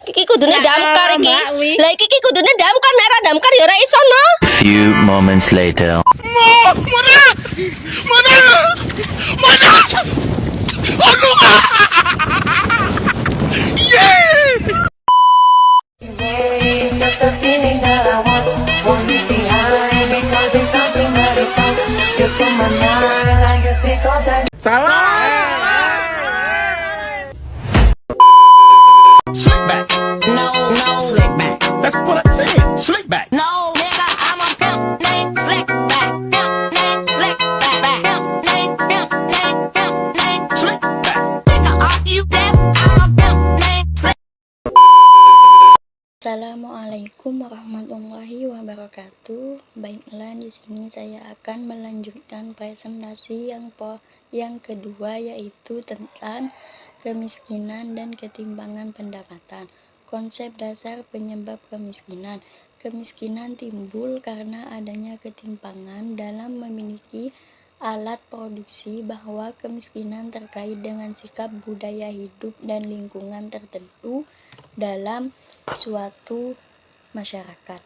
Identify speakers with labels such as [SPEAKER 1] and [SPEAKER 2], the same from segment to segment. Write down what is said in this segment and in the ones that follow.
[SPEAKER 1] Iki kudune damkar iki. Lah iki kudune damkar, nek ora damkar ya ora iso no.
[SPEAKER 2] Few moments later.
[SPEAKER 3] Slick back.
[SPEAKER 4] No, slick back.
[SPEAKER 3] That's what I said. Slick back.
[SPEAKER 4] No, nigga, I'm a pimp named Slick Back. Pimp named Slick Back. Pimp named
[SPEAKER 3] Slick back.
[SPEAKER 4] Nigga, are you deaf? I'm a pimp named Slick.
[SPEAKER 5] Assalamualaikum warahmatullahi wabarakatuh. Baiklah, di sini saya akan melanjutkan presentasi yang kedua, yaitu tentang kemiskinan dan ketimpangan pendapatan. Konsep dasar penyebab kemiskinan. Kemiskinan timbul karena adanya ketimpangan dalam memiliki alat produksi, bahwa kemiskinan terkait dengan sikap budaya hidup dan lingkungan tertentu dalam suatu masyarakat.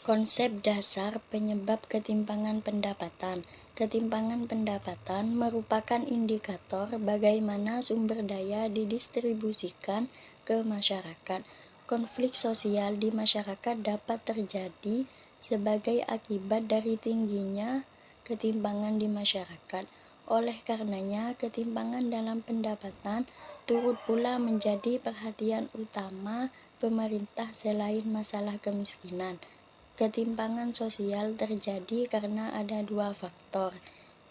[SPEAKER 5] Konsep dasar penyebab ketimpangan pendapatan. Ketimpangan pendapatan merupakan indikator bagaimana sumber daya didistribusikan ke masyarakat. Konflik sosial di masyarakat dapat terjadi sebagai akibat dari tingginya ketimpangan di masyarakat. Oleh karenanya, ketimpangan dalam pendapatan turut pula menjadi perhatian utama pemerintah selain masalah kemiskinan. Ketimpangan sosial terjadi karena ada dua faktor.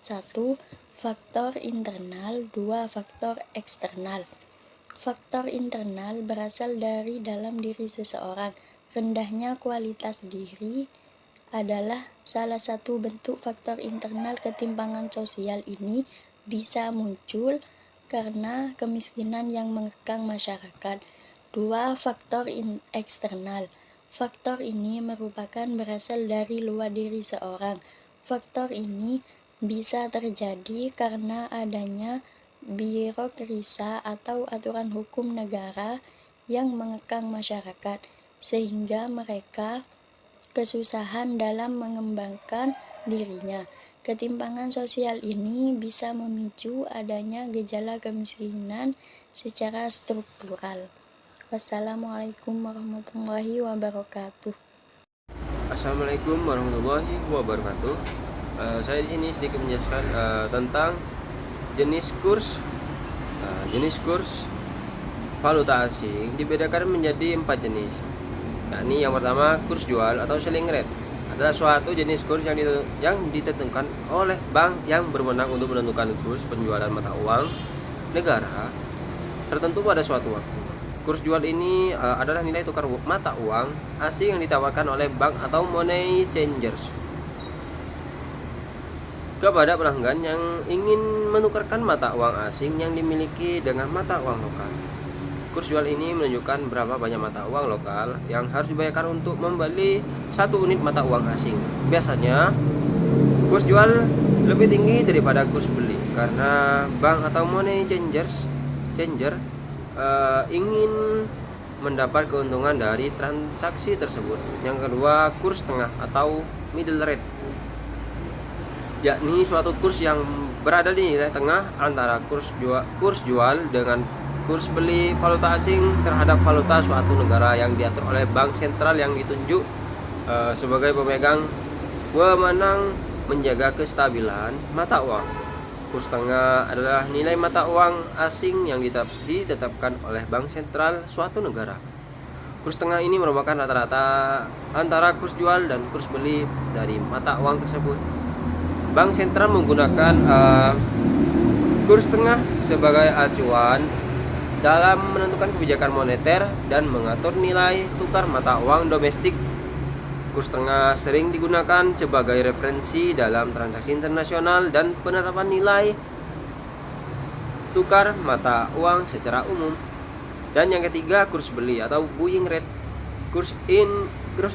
[SPEAKER 5] 1. Faktor internal, 2. Faktor eksternal. Faktor internal berasal dari dalam diri seseorang. Rendahnya kualitas diri adalah salah satu bentuk faktor internal. Ketimpangan sosial ini bisa muncul karena kemiskinan yang mengekang masyarakat. 2. Faktor eksternal. Faktor ini merupakan berasal dari luar diri seorang. Faktor ini bisa terjadi karena adanya birokrasi atau aturan hukum negara yang mengekang masyarakat, sehingga mereka kesusahan dalam mengembangkan dirinya. Ketimpangan sosial ini bisa memicu adanya gejala kemiskinan secara struktural. Wassalamualaikum warahmatullahi wabarakatuh.
[SPEAKER 6] Assalamualaikum warahmatullahi wabarakatuh. Saya di sini sedikit menjelaskan tentang jenis kurs. Jenis kurs valuta asing dibedakan menjadi 4 jenis. Yakni yang pertama, kurs jual atau selling rate adalah suatu jenis kurs yang ditentukan oleh bank yang berwenang untuk menentukan kurs penjualan mata uang negara tertentu pada suatu waktu. Kurs jual ini adalah nilai tukar mata uang asing yang ditawarkan oleh bank atau money changers kepada pelanggan yang ingin menukarkan mata uang asing yang dimiliki dengan mata uang lokal. Kurs jual ini menunjukkan berapa banyak mata uang lokal yang harus dibayarkan untuk membeli satu unit mata uang asing. Biasanya kurs jual lebih tinggi daripada kurs beli karena bank atau money changer ingin mendapat keuntungan dari transaksi tersebut. Yang kedua, kurs tengah atau middle rate, yakni suatu kurs yang berada di nilai tengah antara kurs jual dengan kurs beli valuta asing terhadap valuta suatu negara yang diatur oleh bank sentral yang ditunjuk sebagai pemegang wewenang menjaga kestabilan mata uang. Kurs tengah adalah nilai mata uang asing yang ditetapkan oleh bank sentral suatu negara. Kurs tengah ini merupakan rata-rata antara kurs jual dan kurs beli dari mata uang tersebut. Bank sentral menggunakan kurs tengah sebagai acuan dalam menentukan kebijakan moneter dan mengatur nilai tukar mata uang domestik. Kurs tengah sering digunakan sebagai referensi dalam transaksi internasional dan penetapan nilai tukar mata uang secara umum. Dan yang ketiga, kurs beli atau buying rate. Kurs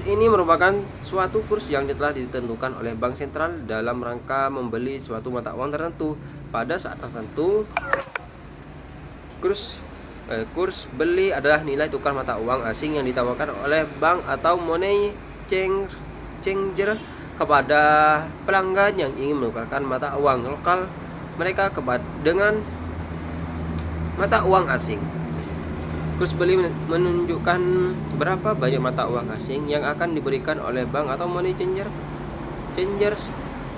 [SPEAKER 6] ini merupakan suatu kurs yang telah ditentukan oleh bank sentral dalam rangka membeli suatu mata uang tertentu pada saat tertentu. Kurs Kurs beli adalah nilai tukar mata uang asing yang ditawarkan oleh bank atau money changer kepada pelanggan yang ingin menukarkan mata uang lokal mereka dengan mata uang asing. Kurs beli menunjukkan berapa banyak mata uang asing yang akan diberikan oleh bank atau money changers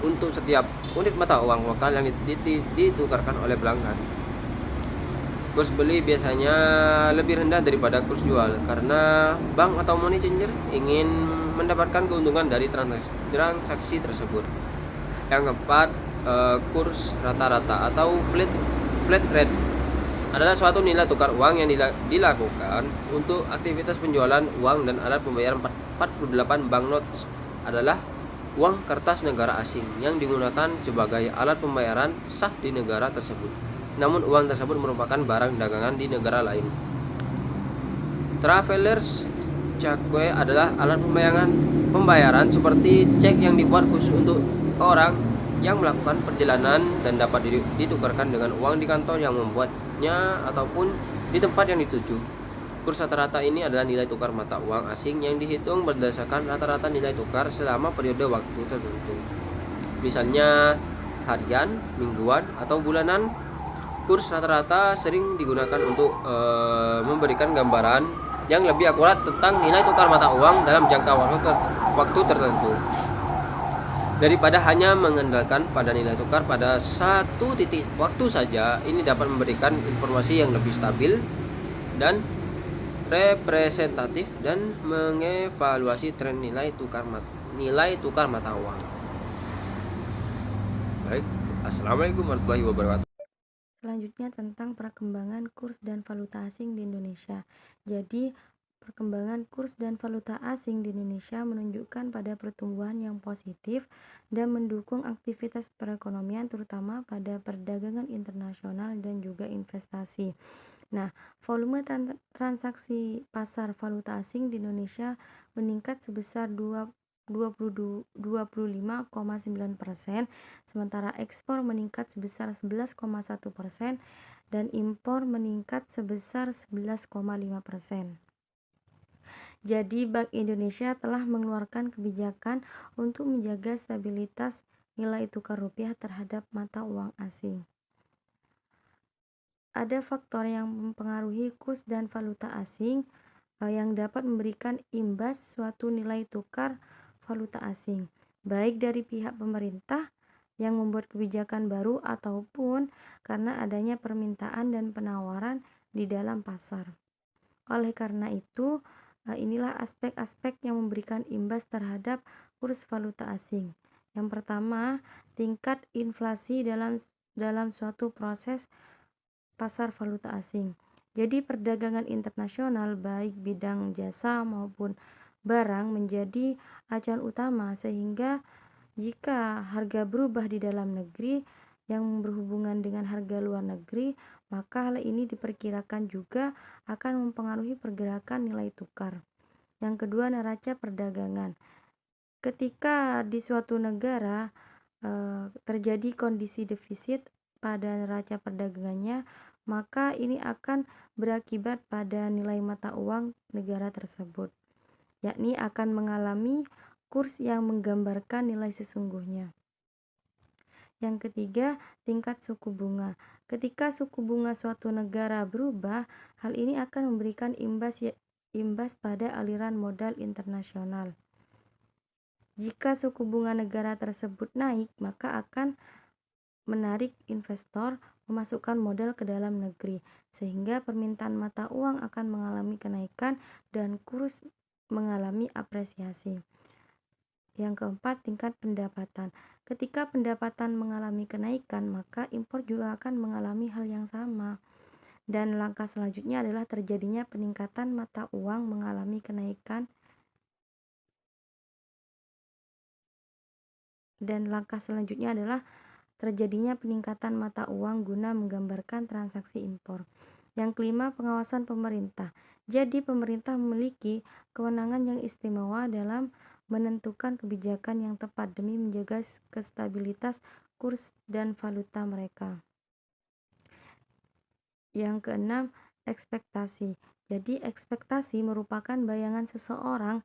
[SPEAKER 6] untuk setiap unit mata uang lokal yang ditukarkan oleh pelanggan. Kurs beli biasanya lebih rendah daripada kurs jual karena bank atau money changer ingin mendapatkan keuntungan dari transaksi tersebut. Yang keempat, kurs rata-rata atau flat rate adalah suatu nilai tukar uang yang dilakukan untuk aktivitas penjualan uang dan alat pembayaran. 48 banknotes adalah uang kertas negara asing yang digunakan sebagai alat pembayaran sah di negara tersebut. Namun uang tersebut merupakan barang dagangan di negara lain. Travelers cheque adalah alat pembayaran seperti cek yang dibuat khusus untuk orang yang melakukan perjalanan dan dapat ditukarkan dengan uang di kantor yang membuatnya ataupun di tempat yang dituju. Kurs rata-rata ini adalah nilai tukar mata uang asing yang dihitung berdasarkan rata-rata nilai tukar selama periode waktu tertentu. Misalnya harian, mingguan, atau bulanan. Kurs rata-rata sering digunakan untuk memberikan gambaran yang lebih akurat tentang nilai tukar mata uang dalam jangka waktu tertentu. Daripada hanya mengandalkan pada nilai tukar pada satu titik waktu saja, ini dapat memberikan informasi yang lebih stabil dan representatif dan mengevaluasi tren nilai tukar mata uang. Baik, assalamualaikum warahmatullahi wabarakatuh.
[SPEAKER 5] Selanjutnya tentang perkembangan kurs dan valuta asing di Indonesia. Jadi, perkembangan kurs dan valuta asing di Indonesia menunjukkan pada pertumbuhan yang positif dan mendukung aktivitas perekonomian terutama pada perdagangan internasional dan juga investasi. Nah, volume transaksi pasar valuta asing di Indonesia meningkat sebesar 25,9%, sementara ekspor meningkat sebesar 11,1% dan impor meningkat sebesar 11,5%. Jadi Bank Indonesia telah mengeluarkan kebijakan untuk menjaga stabilitas nilai tukar rupiah terhadap mata uang asing. Ada faktor yang mempengaruhi kurs dan valuta asing yang dapat memberikan imbas suatu nilai tukar valuta asing, baik dari pihak pemerintah yang membuat kebijakan baru ataupun karena adanya permintaan dan penawaran di dalam pasar. Oleh karena itu, inilah aspek-aspek yang memberikan imbas terhadap kurs valuta asing. Yang pertama, tingkat inflasi dalam suatu proses pasar valuta asing. Jadi perdagangan internasional baik bidang jasa maupun barang menjadi acuan utama, sehingga jika harga berubah di dalam negeri yang berhubungan dengan harga luar negeri, maka hal ini diperkirakan juga akan mempengaruhi pergerakan nilai tukar. Yang kedua, neraca perdagangan. Ketika di suatu negara terjadi kondisi defisit pada neraca perdagangannya, maka ini akan berakibat pada nilai mata uang negara tersebut, yakni akan mengalami kurs yang menggambarkan nilai sesungguhnya. Yang ketiga, tingkat suku bunga. Ketika suku bunga suatu negara berubah, hal ini akan memberikan imbas pada aliran modal internasional. Jika suku bunga negara tersebut naik, maka akan menarik investor memasukkan modal ke dalam negeri, sehingga permintaan mata uang akan mengalami kenaikan dan kurs mengalami apresiasi. Yang keempat, tingkat pendapatan. Ketika pendapatan mengalami kenaikan, maka impor juga akan mengalami hal yang sama. Dan langkah selanjutnya adalah terjadinya peningkatan mata uang mengalami kenaikan. Dan langkah selanjutnya adalah terjadinya peningkatan mata uang guna menggambarkan transaksi impor. Yang kelima, pengawasan pemerintah. Jadi pemerintah memiliki kewenangan yang istimewa dalam menentukan kebijakan yang tepat demi menjaga kestabilitas kurs dan valuta mereka. Yang keenam, ekspektasi. Jadi, ekspektasi merupakan bayangan seseorang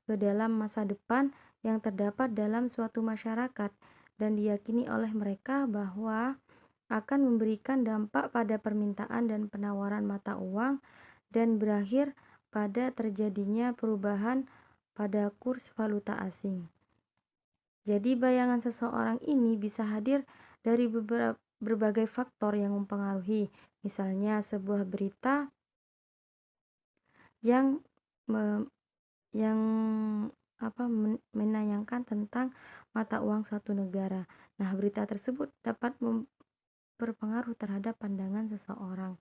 [SPEAKER 5] ke dalam masa depan yang terdapat dalam suatu masyarakat dan diyakini oleh mereka bahwa akan memberikan dampak pada permintaan dan penawaran mata uang dan berakhir pada terjadinya perubahan pada kurs valuta asing. Jadi, bayangan seseorang ini bisa hadir dari berbagai faktor yang mempengaruhi, misalnya sebuah berita yang me- yang menayangkan tentang mata uang suatu negara. Nah, berita tersebut dapat berpengaruh terhadap pandangan seseorang.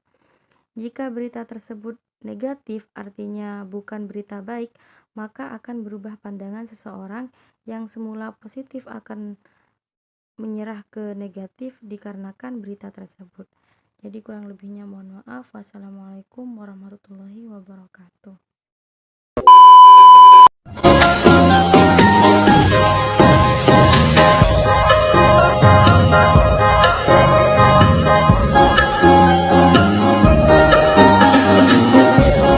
[SPEAKER 5] Jika berita tersebut negatif, artinya bukan berita baik, maka akan berubah pandangan seseorang yang semula positif akan menyerah ke negatif dikarenakan berita tersebut. Jadi kurang lebihnya mohon maaf. Wassalamualaikum warahmatullahi